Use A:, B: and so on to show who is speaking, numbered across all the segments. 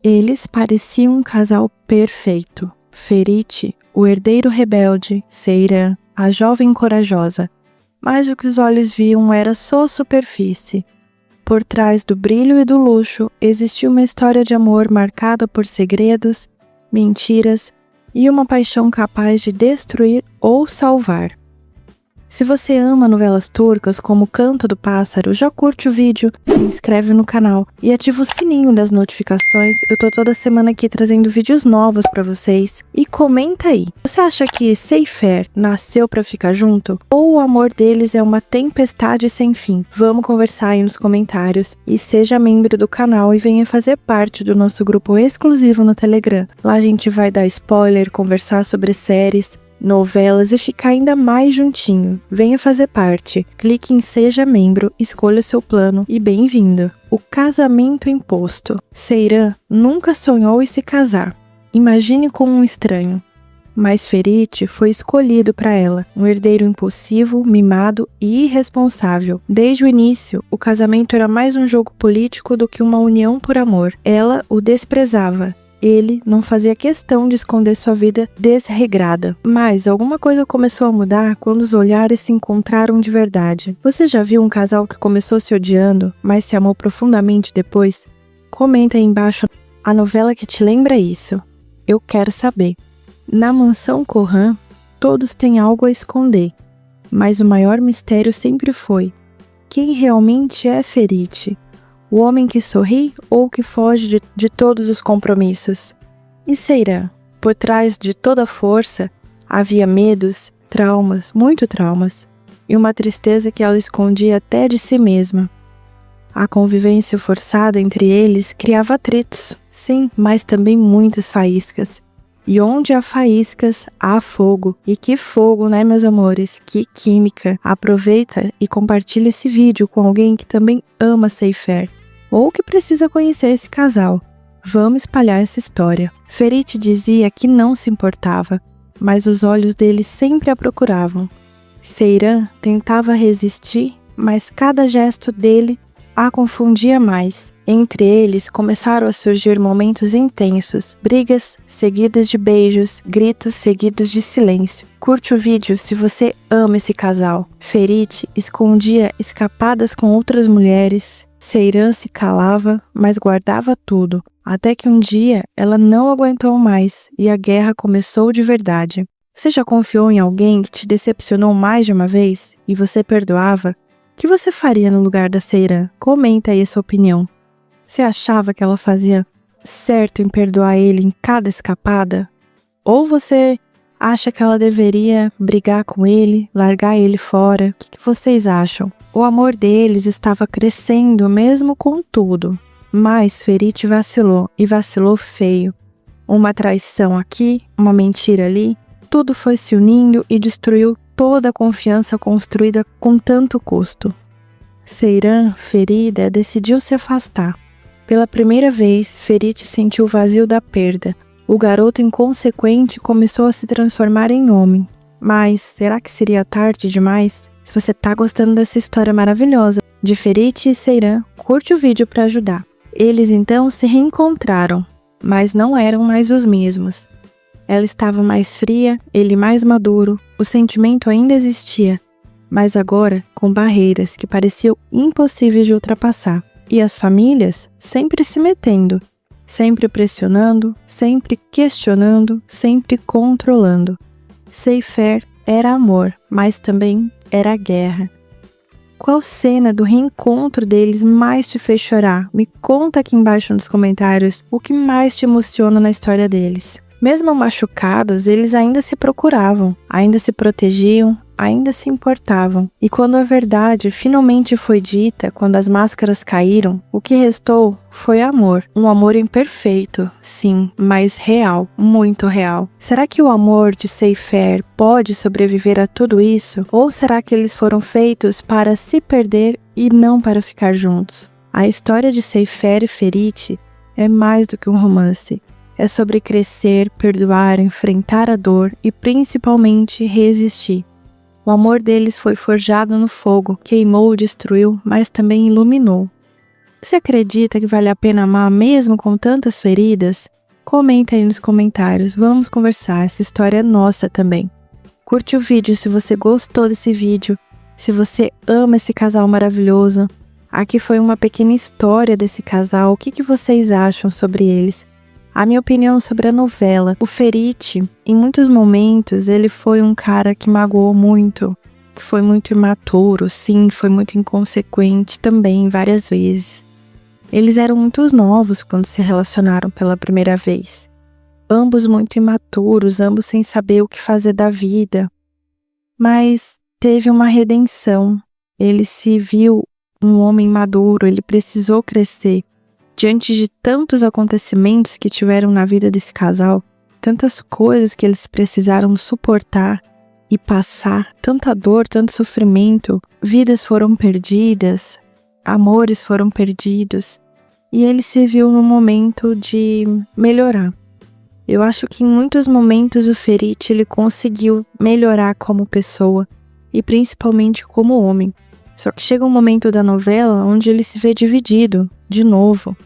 A: Eles pareciam um casal perfeito. Ferit, o herdeiro rebelde, Seiran, a jovem corajosa. Mas o que os olhos viam era só a superfície. Por trás do brilho e do luxo existia uma história de amor marcada por segredos, mentiras e uma paixão capaz de destruir ou salvar. Se você ama novelas turcas como O Canto do Pássaro, já curte o vídeo, se inscreve no canal e ativa o sininho das notificações. Eu tô toda semana aqui trazendo vídeos novos pra vocês. E comenta aí, você acha que Seifer nasceu pra ficar junto? Ou o amor deles é uma tempestade sem fim? Vamos conversar aí nos comentários. E seja membro do canal e venha fazer parte do nosso grupo exclusivo no Telegram. Lá a gente vai dar spoiler, conversar sobre séries, novelas e ficar ainda mais juntinho. Venha fazer parte. Clique em Seja Membro, escolha seu plano e bem-vindo. O casamento imposto. Seiran nunca sonhou em se casar. Imagine com um estranho. Mas Ferit foi escolhido para ela, um herdeiro impulsivo, mimado e irresponsável. Desde o início, o casamento era mais um jogo político do que uma união por amor. Ela o desprezava. Ele não fazia questão de esconder sua vida desregrada. Mas alguma coisa começou a mudar quando os olhares se encontraram de verdade. Você já viu um casal que começou se odiando, mas se amou profundamente depois? Comenta aí embaixo a novela que te lembra isso. Eu quero saber. Na mansão Corran, todos têm algo a esconder. Mas o maior mistério sempre foi: quem realmente é Ferit? O homem que sorri ou que foge de todos os compromissos? E Seiran, por trás de toda a força, havia medos, traumas, muito traumas, e uma tristeza que ela escondia até de si mesma. A convivência forçada entre eles criava atritos, sim, mas também muitas faíscas. E onde há faíscas, há fogo. E que fogo, né, meus amores? Que química! Aproveita e compartilha esse vídeo com alguém que também ama Seifer, ou que precisa conhecer esse casal. Vamos espalhar essa história. Ferit dizia que não se importava, mas os olhos dele sempre a procuravam. Seiran tentava resistir, mas cada gesto dele a confundia mais. Entre eles começaram a surgir momentos intensos, brigas seguidas de beijos, gritos seguidos de silêncio. Curte o vídeo se você ama esse casal. Ferit escondia escapadas com outras mulheres. Seiran se calava, mas guardava tudo, até que um dia ela não aguentou mais e a guerra começou de verdade. Você já confiou em alguém que te decepcionou mais de uma vez e você perdoava? O que você faria no lugar da Seiran? Comenta aí a sua opinião. Você achava que ela fazia certo em perdoar ele em cada escapada? Ou você acha que ela deveria brigar com ele, largar ele fora? O que vocês acham? O amor deles estava crescendo mesmo com tudo, mas Ferit vacilou, e vacilou feio. Uma traição aqui, uma mentira ali, tudo foi se unindo e destruiu toda a confiança construída com tanto custo. Seiran, ferida, decidiu se afastar. Pela primeira vez, Ferit sentiu o vazio da perda. O garoto inconsequente começou a se transformar em homem. Mas será que seria tarde demais? Se você tá gostando dessa história maravilhosa de Ferit e Seiran, curte o vídeo para ajudar. Eles então se reencontraram, mas não eram mais os mesmos. Ela estava mais fria, ele mais maduro, o sentimento ainda existia, mas agora com barreiras que pareciam impossíveis de ultrapassar. E as famílias sempre se metendo, sempre pressionando, sempre questionando, sempre controlando. Seifer era amor, mas também era guerra. Qual cena do reencontro deles mais te fez chorar? Me conta aqui embaixo nos comentários o que mais te emociona na história deles. Mesmo machucados, eles ainda se procuravam, ainda se protegiam, ainda se importavam. E quando a verdade finalmente foi dita, quando as máscaras caíram, o que restou foi amor. Um amor imperfeito, sim, mas real, muito real. Será que o amor de Seifer pode sobreviver a tudo isso? Ou será que eles foram feitos para se perder e não para ficar juntos? A história de Seifer e Ferit é mais do que um romance. É sobre crescer, perdoar, enfrentar a dor e principalmente resistir. O amor deles foi forjado no fogo, queimou, destruiu, mas também iluminou. Você acredita que vale a pena amar mesmo com tantas feridas? Comenta aí nos comentários, vamos conversar, essa história é nossa também. Curte o vídeo se você gostou desse vídeo, se você ama esse casal maravilhoso. Aqui foi uma pequena história desse casal, o que vocês acham sobre eles? A minha opinião sobre a novela, o Feritte, em muitos momentos, ele foi um cara que magoou muito, foi muito imaturo, sim, foi muito inconsequente também, várias vezes. Eles eram muito novos quando se relacionaram pela primeira vez. Ambos muito imaturos, ambos sem saber o que fazer da vida. Mas teve uma redenção. Ele se viu um homem maduro, ele precisou crescer. Diante de tantos acontecimentos que tiveram na vida desse casal, tantas coisas que eles precisaram suportar e passar, tanta dor, tanto sofrimento, vidas foram perdidas, amores foram perdidos, e ele se viu no momento de melhorar. Eu acho que em muitos momentos o Feritte ele conseguiu melhorar como pessoa e principalmente como homem. Só que chega um momento da novela onde ele se vê dividido, de novo.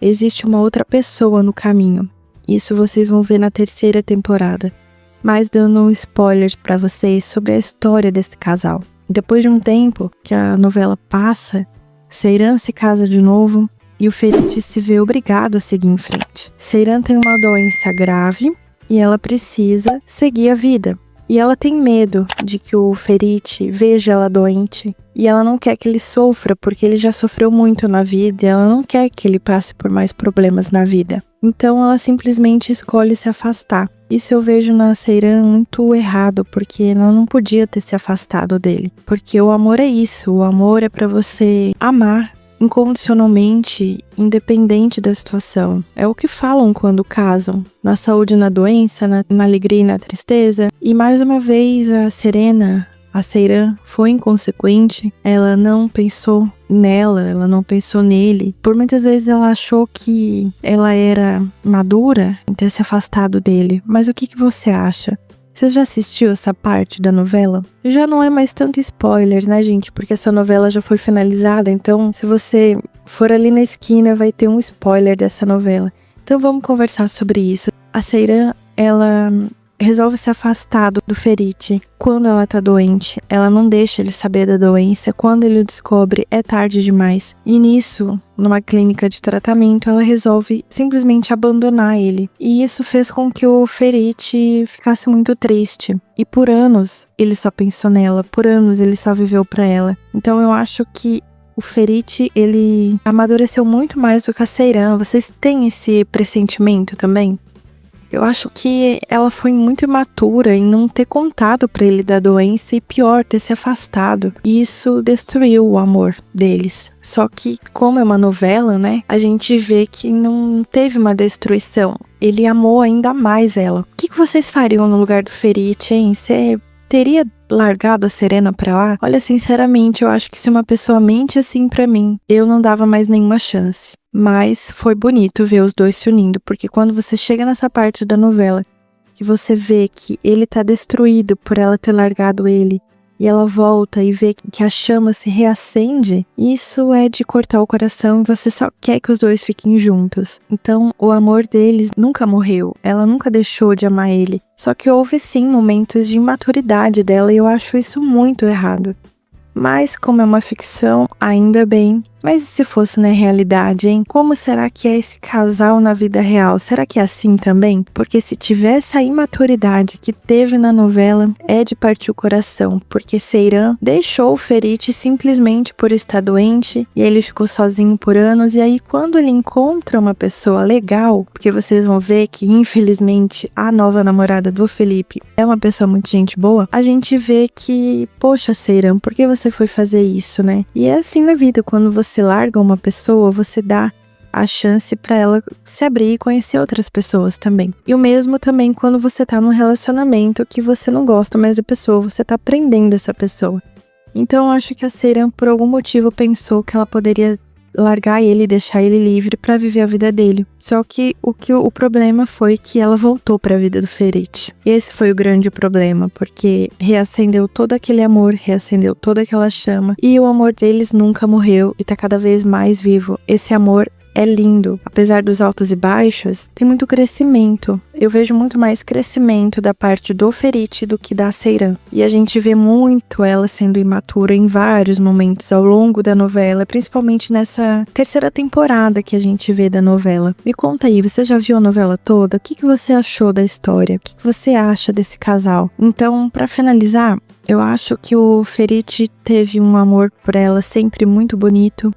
A: Existe uma outra pessoa no caminho. Isso vocês vão ver na terceira temporada. Mas dando um spoiler pra vocês sobre a história desse casal. Depois de um tempo que a novela passa, Seyran se casa de novo e o Feritte se vê obrigado a seguir em frente. Seyran tem uma doença grave e ela precisa seguir a vida. E ela tem medo de que o Feritte veja ela doente. E ela não quer que ele sofra, porque ele já sofreu muito na vida. E ela não quer que ele passe por mais problemas na vida. Então ela simplesmente escolhe se afastar. Isso eu vejo na Seyran muito errado, porque ela não podia ter se afastado dele. Porque o amor é isso, o amor é pra você amar incondicionalmente, independente da situação. É o que falam quando casam. Na saúde e na doença, na alegria e na tristeza. E mais uma vez a Seyran foi inconsequente. Ela não pensou nela, ela não pensou nele. Por muitas vezes ela achou que ela era madura em ter se afastado dele. Mas o que você acha? Você já assistiu essa parte da novela? Já não é mais tanto spoilers, né, gente? Porque essa novela já foi finalizada, então se você for ali na esquina vai ter um spoiler dessa novela. Então vamos conversar sobre isso. A Seyran, ela resolve se afastar do Feritte quando ela tá doente. Ela não deixa ele saber da doença. Quando ele o descobre, é tarde demais. E nisso, numa clínica de tratamento, ela resolve simplesmente abandonar ele. E isso fez com que o Feritte ficasse muito triste. E por anos, ele só pensou nela. Por anos, ele só viveu pra ela. Então eu acho que o Feritte, ele amadureceu muito mais do que a Seyran. Vocês têm esse pressentimento também? Eu acho que ela foi muito imatura em não ter contado pra ele da doença e pior, ter se afastado. E isso destruiu o amor deles. Só que, como é uma novela, né, a gente vê que não teve uma destruição. Ele amou ainda mais ela. O que vocês fariam no lugar do Feritte, hein? Você teria largado a Serena pra lá? Olha, sinceramente, eu acho que se uma pessoa mente assim pra mim, eu não dava mais nenhuma chance. Mas foi bonito ver os dois se unindo, porque quando você chega nessa parte da novela, que você vê que ele tá destruído por ela ter largado ele, e ela volta e vê que a chama se reacende, isso é de cortar o coração e você só quer que os dois fiquem juntos. Então, o amor deles nunca morreu, ela nunca deixou de amar ele. Só que houve sim momentos de imaturidade dela e eu acho isso muito errado. Mas como é uma ficção, ainda bem. Mas e se fosse na realidade, hein? Como será que é esse casal na vida real? Será que é assim também? Porque se tivesse a imaturidade que teve na novela, é de partir o coração. Porque Seyran deixou o Feritte simplesmente por estar doente e ele ficou sozinho por anos. E aí quando ele encontra uma pessoa legal, porque vocês vão ver que infelizmente a nova namorada do Felipe é uma pessoa muito gente boa, a gente vê que, poxa Seyran, por que você foi fazer isso, né? E é assim na vida, quando você larga uma pessoa, você dá a chance para ela se abrir e conhecer outras pessoas também. E o mesmo também quando você tá num relacionamento que você não gosta mais da pessoa, você tá prendendo essa pessoa. Então eu acho que a Seyran por algum motivo pensou que ela poderia largar ele e deixar ele livre pra viver a vida dele. Só que o problema foi que ela voltou pra vida do Ferit. E esse foi o grande problema, porque reacendeu todo aquele amor, reacendeu toda aquela chama, e o amor deles nunca morreu e tá cada vez mais vivo. Esse amor é lindo. Apesar dos altos e baixos, tem muito crescimento. Eu vejo muito mais crescimento da parte do Ferit do que da Seyran. E a gente vê muito ela sendo imatura em vários momentos ao longo da novela, principalmente nessa terceira temporada que a gente vê da novela. Me conta aí, você já viu a novela toda? O que você achou da história? O que você acha desse casal? Então, pra finalizar, eu acho que o Ferit teve um amor por ela sempre muito bonito.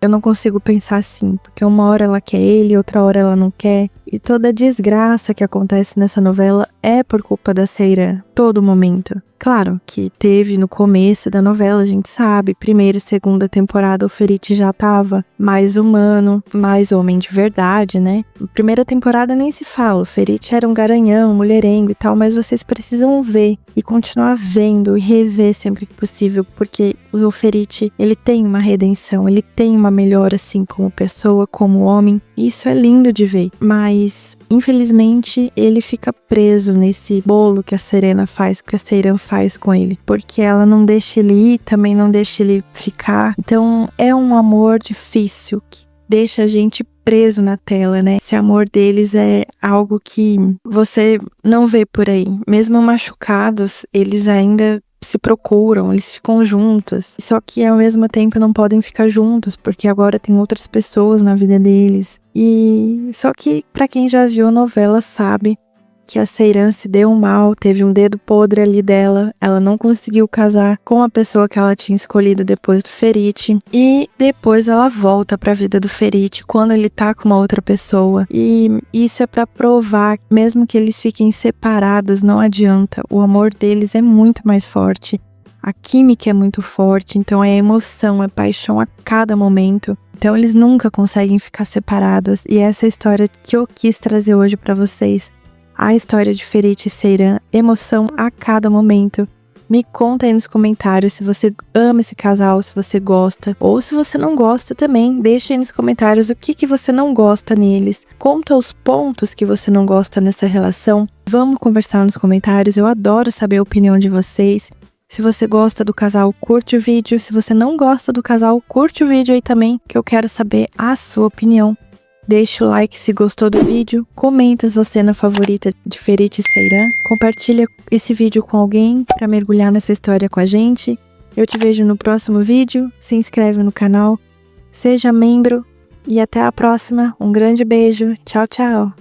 A: Eu não consigo pensar assim, porque uma hora ela quer ele, outra hora ela não quer. E toda a desgraça que acontece nessa novela é por culpa da Seyran, todo momento. Claro que teve no começo da novela, a gente sabe, primeira e segunda temporada o Ferit já tava mais humano, mais homem de verdade, né? Primeira temporada nem se fala, o Ferit era um garanhão, mulherengo e tal, mas vocês precisam ver e continuar vendo e rever sempre que possível, porque o Ferit, ele tem uma redenção, ele tem uma melhora assim como pessoa, como homem, e isso é lindo de ver, mas infelizmente ele fica preso nesse bolo que a Serena faz, que a Seyran faz com ele, porque ela não deixa ele ir, também não deixa ele ficar, então é um amor difícil que deixa a gente preso na tela, né? Esse amor deles é algo que você não vê por aí. Mesmo machucados, eles ainda se procuram, eles ficam juntos. Só que ao mesmo tempo não podem ficar juntos, porque agora tem outras pessoas na vida deles. E só que pra quem já viu a novela sabe que a Seyran se deu mal, teve um dedo podre ali dela, ela não conseguiu casar com a pessoa que ela tinha escolhido depois do Ferit, e depois ela volta pra vida do Ferit quando ele tá com uma outra pessoa, e isso é pra provar, mesmo que eles fiquem separados, não adianta, o amor deles é muito mais forte, a química é muito forte, então é emoção, é paixão a cada momento. Então eles nunca conseguem ficar separados, e essa é a história que eu quis trazer hoje pra vocês. A história de Ferit e Seyran, emoção a cada momento. Me conta aí nos comentários se você ama esse casal, se você gosta, ou se você não gosta também, deixa aí nos comentários o que você não gosta neles. Conta os pontos que você não gosta nessa relação. Vamos conversar nos comentários, eu adoro saber a opinião de vocês. Se você gosta do casal, curte o vídeo. Se você não gosta do casal, curte o vídeo aí também, que eu quero saber a sua opinião. Deixa o like se gostou do vídeo, comenta se você é na favorita de Ferit e Seyran, compartilha esse vídeo com alguém para mergulhar nessa história com a gente. Eu te vejo no próximo vídeo, se inscreve no canal, seja membro e até a próxima. Um grande beijo, tchau, tchau!